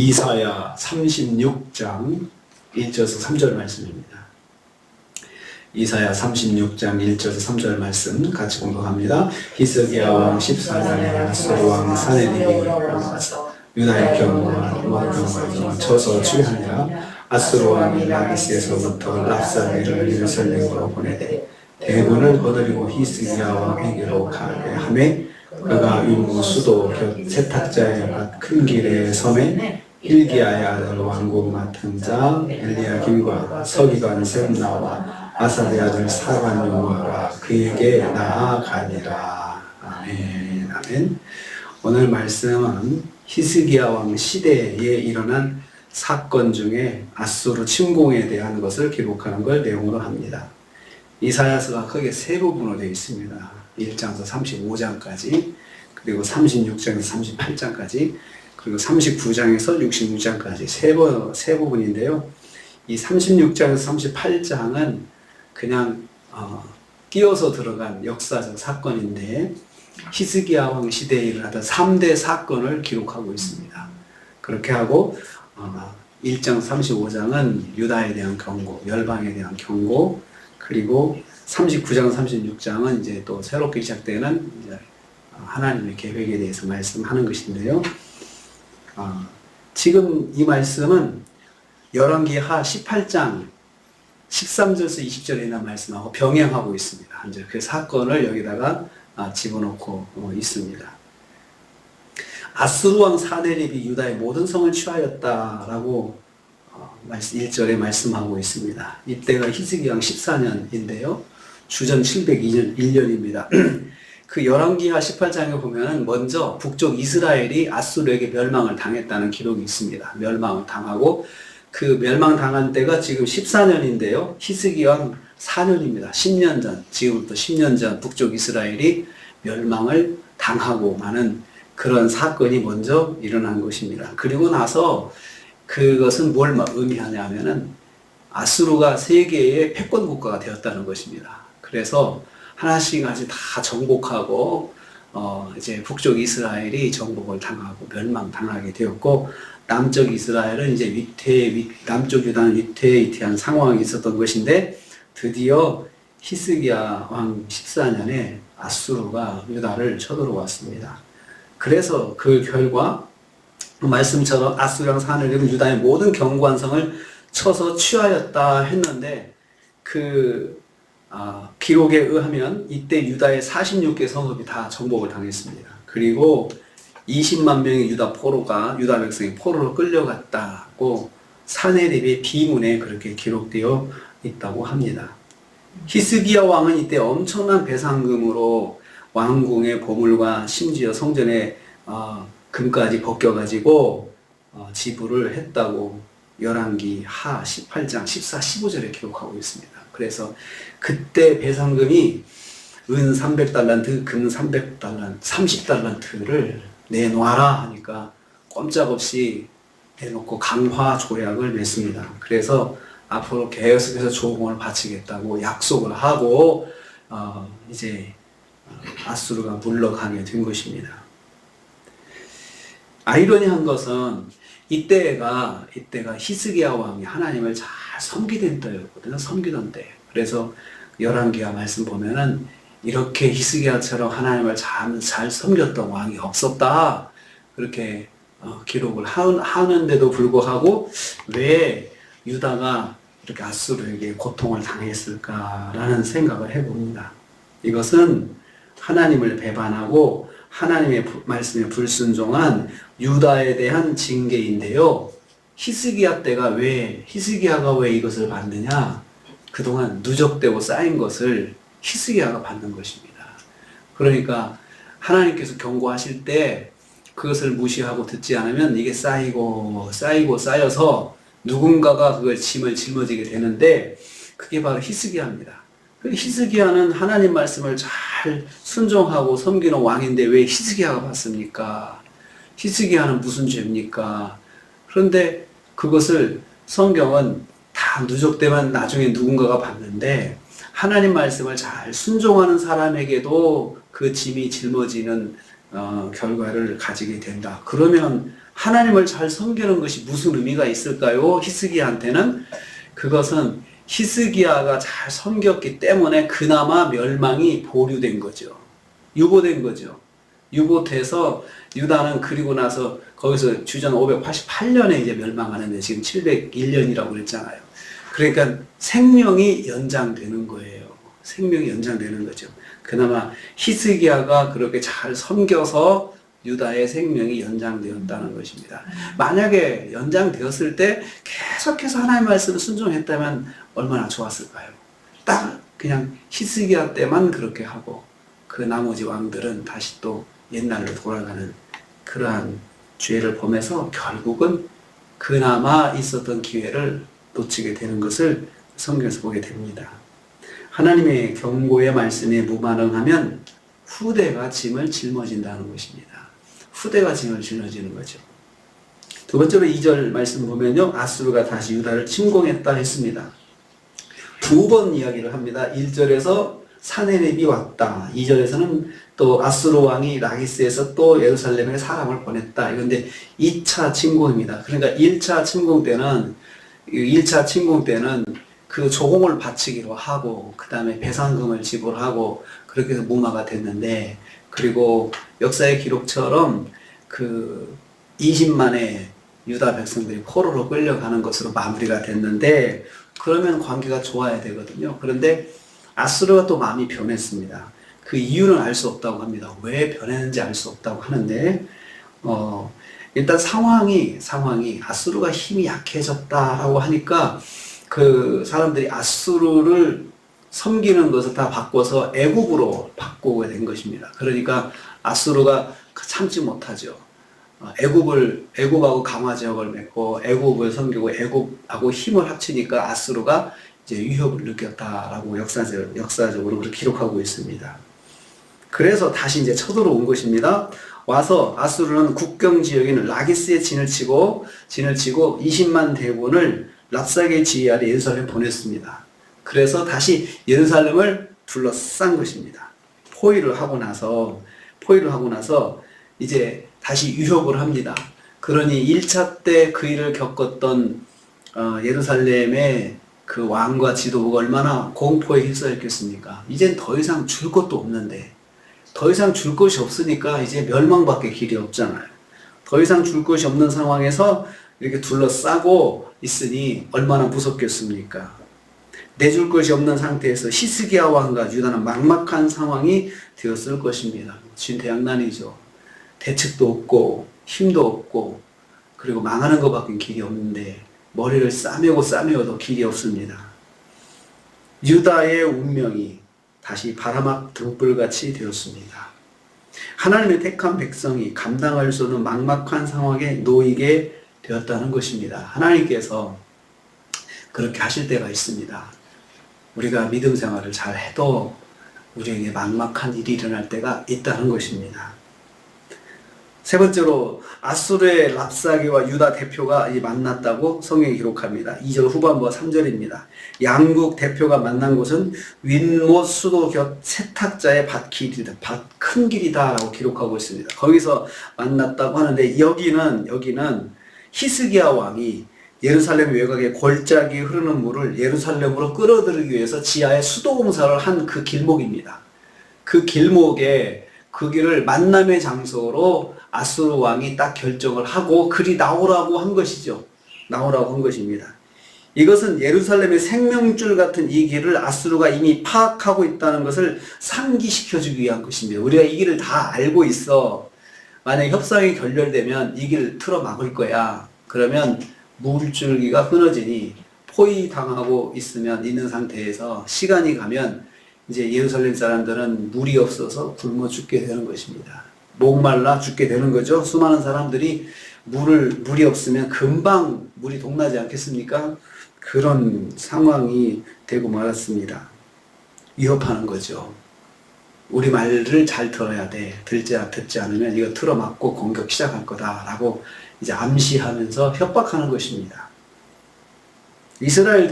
이사야 36장 1절에서 3절 말씀입니다. 이사야 36장 1절에서 3절 말씀 같이 공독합니다. 히스기야 왕 14년에 아수르 왕 사네립이 유다의 경과 모든 쳐서 취하니라. 아수르 왕이 라기스에서부터 랍사리를 예루살렘으로 보내되 대군을 거느리고 히스기야 왕에게로 가게 하매 그가 유무 수도 곁 세탁자의 밭 큰 길의 섬에 hil기야의 아들 왕국 맡은 자 엘리야김과 서기관 셈나와 아사랴의 아들 사반 요아가 그에게 나아가니라. 아멘. 아멘. 오늘 말씀은 히스기야 왕 시대에 일어난 사건 중에 아수르 침공에 대한 것을 기록하는 걸 내용으로 합니다. 이사야서가 크게 세 부분으로 되어 있습니다. 1장에서 35장까지, 그리고 36장에서 38장까지, 그리고 39장에서 66장까지 세 부분인데요. 이 36장에서 38장은 그냥 끼어서 들어간 역사적 사건인데 히스기야 왕 시대에 일어나던 3대 사건을 기록하고 있습니다. 그렇게 하고 1장 35장은 유다에 대한 경고, 열방에 대한 경고, 그리고 39장 36장은 이제 또 새롭게 시작되는 이제 하나님의 계획에 대해서 말씀하는 것인데요. 지금 이 말씀은 열왕기하 18장 13절에서 20절에 있는 말씀하고 병행하고 있습니다. 이제 그 사건을 여기다가 집어넣고 있습니다. 아수르 왕 사네립이 유다의 모든 성을 취하였다라고 1절에 말씀하고 있습니다. 이때가 히스기야 왕 14년인데요. 주전 701년입니다. 그 열왕기하 18장에 보면 먼저 북쪽 이스라엘이 아수르에게 멸망을 당했다는 기록이 있습니다. 멸망을 당하고 그 멸망당한 때가 지금 14년인데요. 히스기야 왕 4년입니다. 10년 전, 지금부터 10년 전 북쪽 이스라엘이 멸망을 당하고 마는 그런 사건이 먼저 일어난 것입니다. 그리고 나서 그것은 뭘 의미하냐면은 아수르가 세계의 패권 국가가 되었다는 것입니다. 그래서 하나씩 다 정복하고 이제 북쪽 이스라엘이 정복을 당하고 멸망당하게 되었고 남쪽 이스라엘은 이제 남쪽 유다는 위태위태한 상황이 있었던 것인데 드디어 히스기야 왕 14년에 아수르가 유다를 쳐들어왔습니다. 그래서 그 결과 말씀처럼 아수르 왕 사네립은 유다의 모든 경관성을 쳐서 취하였다 했는데 기록에 의하면 이때 유다의 46개 성읍이 다 정복을 당했습니다. 그리고 20만 명의 유다 백성이 포로로 끌려갔다고 사네립의 비문에 그렇게 기록되어 있다고 합니다. 히스기야 왕은 이때 엄청난 배상금으로 왕궁의 보물과 심지어 성전의 금까지 벗겨가지고 지불을 했다고 열왕기하 18장 14, 15절에 기록하고 있습니다. 그래서 그때 배상금이 은 300달란트, 금 300달란트, 30달란트를 내놔라 하니까 꼼짝없이 내놓고 강화 조약을 맺습니다. 그래서 앞으로 계속해서 조공을 바치겠다고 약속을 하고 이제 아수르가 물러가게 된 것입니다. 아이러니한 것은 이때가 히스기야 왕이 하나님을 잘 섬기던 때였거든요. 섬기던 때. 그래서 열왕기하 말씀 보면은 이렇게 히스기야처럼 하나님을 잘 섬겼던 왕이 없었다. 그렇게 기록을 하는데도 불구하고 왜 유다가 이렇게 아수르에게 고통을 당했을까라는 생각을 해봅니다. 이것은 하나님을 배반하고 하나님의 말씀에 불순종한 유다에 대한 징계인데요. 히스기야가 왜 이것을 받느냐? 그동안 누적되고 쌓인 것을 히스기야가 받는 것입니다. 그러니까 하나님께서 경고하실 때 그것을 무시하고 듣지 않으면 이게 쌓여서 누군가가 그걸 짐을 짊어지게 되는데 그게 바로 히스기야입니다. 히스기야는 하나님 말씀을 잘 순종하고 섬기는 왕인데 왜 히스기야가 받습니까? 히스기야는 무슨 죄입니까? 그런데 그것을 성경은 다 누적되면 나중에 누군가가 받는데 하나님 말씀을 잘 순종하는 사람에게도 그 짐이 짊어지는 결과를 가지게 된다. 그러면 하나님을 잘 섬기는 것이 무슨 의미가 있을까요? 히스기야한테는 그것은 히스기야가 잘 섬겼기 때문에 그나마 멸망이 보류된 거죠. 유보된 거죠. 유보돼서 유다는 그리고 나서 거기서 주전 588년에 이제 멸망하는데 지금 701년이라고 그랬잖아요. 그러니까 생명이 연장되는 거예요. 생명이 연장되는 거죠. 그나마 히스기야가 그렇게 잘 섬겨서 유다의 생명이 연장되었다는 것입니다. 만약에 연장되었을 때 계속해서 하나님의 말씀을 순종했다면 얼마나 좋았을까요? 딱 그냥 히스기야 때만 그렇게 하고 그 나머지 왕들은 다시 또 옛날로 돌아가는 그러한 죄를 범해서 결국은 그나마 있었던 기회를 놓치게 되는 것을 성경에서 보게 됩니다. 하나님의 경고의 말씀에 무반응하면 후대가 짐을 짊어진다는 것입니다. 후대가 짐을 짊어지는 거죠. 두 번째로 2절 말씀 보면요. 아수르가 다시 유다를 침공했다 했습니다. 두 번 이야기를 합니다. 1절에서 사네립이 왔다. 2절에서는 또 아수르 왕이 라기스에서 또 예루살렘에 사람을 보냈다. 이건데 2차 침공입니다. 그러니까 1차 침공 때는 그 조공을 바치기로 하고 그 다음에 배상금을 지불하고 그렇게 해서 무마가 됐는데, 그리고 역사의 기록처럼 그 20만의 유다 백성들이 포로로 끌려가는 것으로 마무리가 됐는데, 그러면 관계가 좋아야 되거든요. 그런데 아수르가 또 마음이 변했습니다. 그 이유는 알 수 없다고 합니다. 왜 변했는지 알 수 없다고 하는데, 일단 상황이 아수르가 힘이 약해졌다라고 하니까 그 사람들이 아수르를 섬기는 것을 다 바꿔서 애굽으로 바꾸게 된 것입니다. 그러니까 아수르가 참지 못하죠. 애굽하고 강화 지역을 맺고 애굽을 섬기고 애굽하고 힘을 합치니까 아수르가 이제 위협을 느꼈다라고 역사적으로 그렇게 기록하고 있습니다. 그래서 다시 이제 쳐들어온 것입니다. 와서 아수르는 국경 지역에 있는 라기스에 진을 치고 20만 대군을 랍사게 지휘 아래 예루살렘에 보냈습니다. 그래서 다시 예루살렘을 둘러싼 것입니다. 포위를 하고 나서 이제 다시 유협을 합니다. 그러니 1차 때 그 일을 겪었던 예루살렘의 그 왕과 지도부가 얼마나 공포에 휩싸였겠습니까? 이젠 더 이상 줄 것도 없는데, 더 이상 줄 것이 없으니까 이제 멸망밖에 길이 없잖아요. 더 이상 줄 것이 없는 상황에서 이렇게 둘러싸고 있으니 얼마나 무섭겠습니까? 내줄 것이 없는 상태에서 히스기야 왕과 유다는 막막한 상황이 되었을 것입니다. 진퇴양난이죠. 대책도 없고 힘도 없고 그리고 망하는 것밖에 길이 없는데 머리를 싸매어도 길이 없습니다. 유다의 운명이 다시 바람막 등불같이 되었습니다. 하나님의 택한 백성이 감당할 수 없는 막막한 상황에 놓이게 되었다는 것입니다. 하나님께서 그렇게 하실 때가 있습니다. 우리가 믿음 생활을 잘 해도 우리에게 막막한 일이 일어날 때가 있다는 것입니다. 세 번째로 아수르의 랍사게와 유다 대표가 만났다고 성경이 기록합니다. 2절 후반부와 3절입니다. 양국 대표가 만난 곳은 윈못 수도 곁 세탁자의 밭길이다. 큰 길이다 라고 기록하고 있습니다. 거기서 만났다고 하는데 여기는 히스기야 왕이 예루살렘 외곽에 골짜기 흐르는 물을 예루살렘으로 끌어들이기 위해서 지하에 수도공사를 한 그 길목입니다. 그 길목에 그 길을 만남의 장소로 아수르 왕이 딱 결정을 하고 그리 나오라고 한 것이죠. 나오라고 한 것입니다. 이것은 예루살렘의 생명줄 같은 이 길을 아수르가 이미 파악하고 있다는 것을 상기시켜주기 위한 것입니다. 우리가 이 길을 다 알고 있어. 만약에 협상이 결렬되면 이 길을 틀어 막을 거야. 그러면 물줄기가 끊어지니 포위당하고 있는 상태에서 시간이 가면 이제 예루살렘 사람들은 물이 없어서 굶어 죽게 되는 것입니다. 목말라 죽게 되는 거죠. 수많은 사람들이 물이 없으면 금방 물이 동나지 않겠습니까? 그런 상황이 되고 말았습니다. 위협하는 거죠. 우리 말을 잘 들어야 돼. 듣지 않으면 이거 틀어막고 공격 시작할 거다라고 이제 암시하면서 협박하는 것입니다. 이스라엘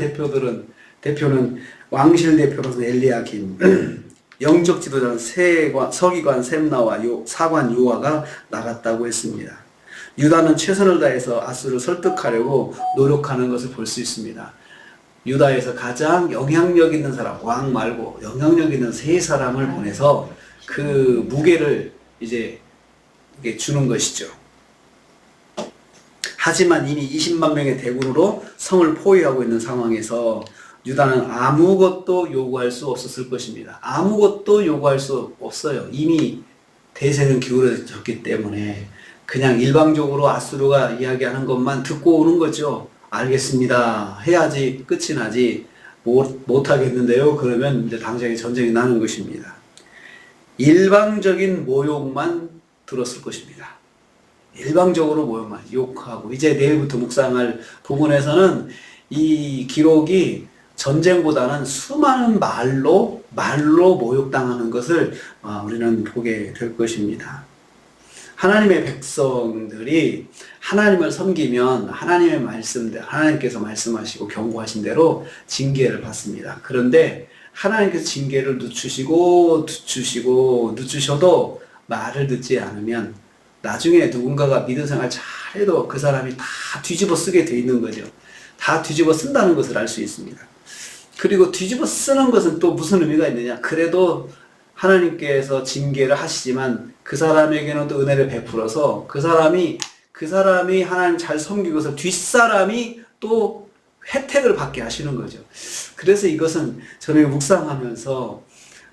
대표는 왕실 대표로서 엘리야kim, 영적 지도자는 서기관 셈나와 사관 요아가 나갔다고 했습니다. 유다는 최선을 다해서 아수를 설득하려고 노력하는 것을 볼 수 있습니다. 유다에서 가장 영향력 있는 사람, 왕 말고 영향력 있는 세 사람을 보내서 그 무게를 이제 주는 것이죠. 하지만 이미 20만 명의 대군으로 성을 포위하고 있는 상황에서 유다는 아무것도 요구할 수 없었을 것입니다. 아무것도 요구할 수 없어요. 이미 대세는 기울어졌기 때문에 그냥 일방적으로 아수르가 이야기하는 것만 듣고 오는 거죠. 알겠습니다. 해야지 끝이 나지 못 하겠는데요. 그러면 이제 당장에 전쟁이 나는 것입니다. 일방적인 모욕만 들었을 것입니다. 일방적으로 모욕만 욕하고 이제 내일부터 묵상할 부분에서는 이 기록이 전쟁보다는 수많은 말로 모욕당하는 것을 우리는 보게 될 것입니다. 하나님의 백성들이 하나님을 섬기면 하나님의 말씀대로 하나님께서 말씀하시고 경고하신 대로 징계를 받습니다. 그런데 하나님께서 징계를 늦추셔도 말을 듣지 않으면 나중에 누군가가 믿음 생활 잘해도 그 사람이 다 뒤집어 쓰게 돼 있는 거죠. 다 뒤집어 쓴다는 것을 알 수 있습니다. 그리고 뒤집어 쓰는 것은 또 무슨 의미가 있느냐. 그래도 하나님께서 징계를 하시지만 그 사람에게는 또 은혜를 베풀어서 그 사람이 하나님 잘 섬기고서 뒷사람이 또 혜택을 받게 하시는 거죠. 그래서 이것은 저는 묵상하면서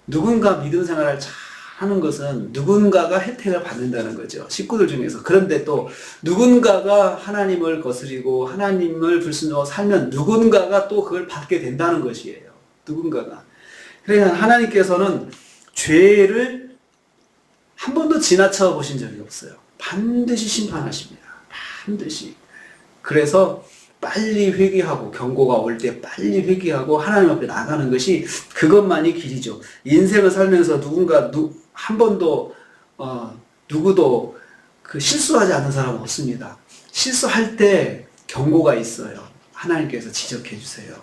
누군가 믿음 생활을 잘 하는 것은 누군가가 혜택을 받는다는 거죠. 식구들 중에서. 그런데 또 누군가가 하나님을 거스리고 하나님을 불순종하고 살면 누군가가 또 그걸 받게 된다는 것이에요. 누군가가. 그러니까 하나님께서는 죄를 한 번도 지나쳐 보신 적이 없어요. 반드시 심판하십니다. 반드시. 그래서 빨리 회개하고 경고가 올 때 빨리 회개하고 하나님 앞에 나가는 것이 그것만이 길이죠. 인생을 살면서 한 번도 누구도 그 실수하지 않는 사람은 없습니다. 실수할 때 경고가 있어요. 하나님께서 지적해 주세요.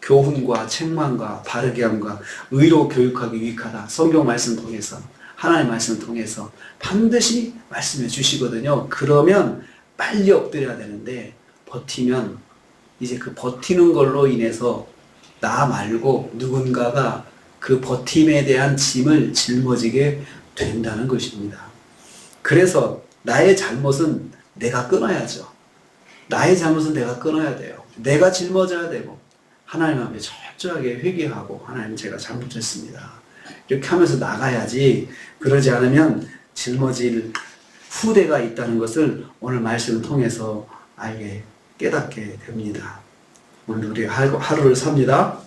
교훈과 책망과 바르게 함과 의로 교육하기 유익하다. 성경 말씀 통해서 하나님 말씀 통해서 반드시 말씀해 주시거든요. 그러면 빨리 엎드려야 되는데 버티면 이제 그 버티는 걸로 인해서 나 말고 누군가가 그 버팀에 대한 짐을 짊어지게 된다는 것입니다. 그래서 나의 잘못은 내가 끊어야죠. 나의 잘못은 내가 끊어야 돼요. 내가 짊어져야 되고 하나님 앞에 철저하게 회개하고 하나님 제가 잘못했습니다. 이렇게 하면서 나가야지. 그러지 않으면 짊어질 후대가 있다는 것을 오늘 말씀을 통해서 깨닫게 됩니다. 오늘 우리 하루를 삽니다.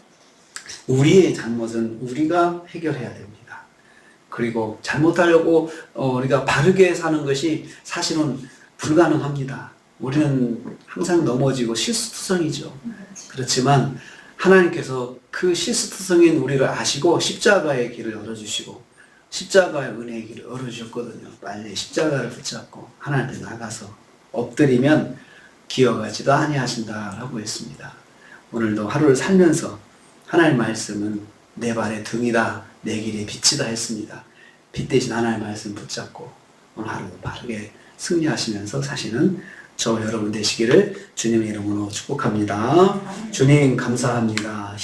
우리의 잘못은 우리가 해결해야 됩니다. 그리고 잘못하려고 우리가 바르게 사는 것이 사실은 불가능합니다. 우리는 항상 넘어지고 실수투성이죠. 그렇지만 하나님께서 그 실수투성인 우리를 아시고 십자가의 길을 열어주시고 십자가의 은혜의 길을 열어주셨거든요. 빨리 십자가를 붙잡고 하나님 앞에 나가서 엎드리면 기억하지도 아니하신다라고 했습니다. 오늘도 하루를 살면서 하나님 말씀은 내 발의 등이다, 내 길의 빛이다 했습니다. 빛 대신 하나님 말씀 붙잡고 오늘 하루도 바르게 승리하시면서 사시는 저 여러분 되시기를 주님의 이름으로 축복합니다. 주님 감사합니다.